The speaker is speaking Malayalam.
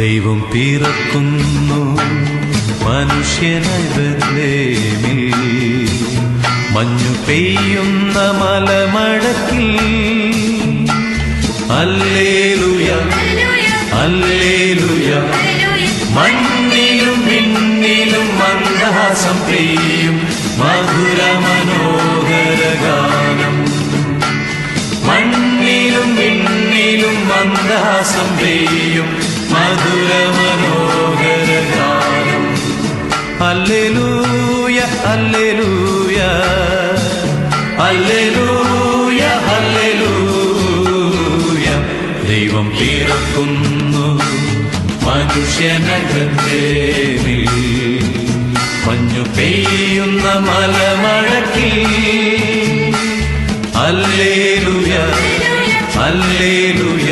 ദൈവം പിറക്കുന്നു മനുഷ്യനായി ബേത്ലേഹേമിൽ, മഞ്ഞു പെയ്യുന്ന മലമഴക്കിൽ. ഹല്ലേലൂയ ഹല്ലേലൂയ, മണ്ണിലും മിന്നിലും മന്ദഹാസം പെയ്യും മധുര മനോഹര ഗാനം. മണ്ണിലും മിന്നിലും മന്ദഹാസം പെയ്യും മധുര മനോഹര ഗാനം. ഹല്ലേലൂയ ഹല്ലേലൂയ ഹല്ലേലൂയ ഹല്ലേലൂയ, ദൈവം പിറക്കുന്നു മനുഷ്യനകത്തേനിൽ, മഞ്ഞു പെയ്യുന്ന മലമഴക്കിൽ. Hallelujah hallelujah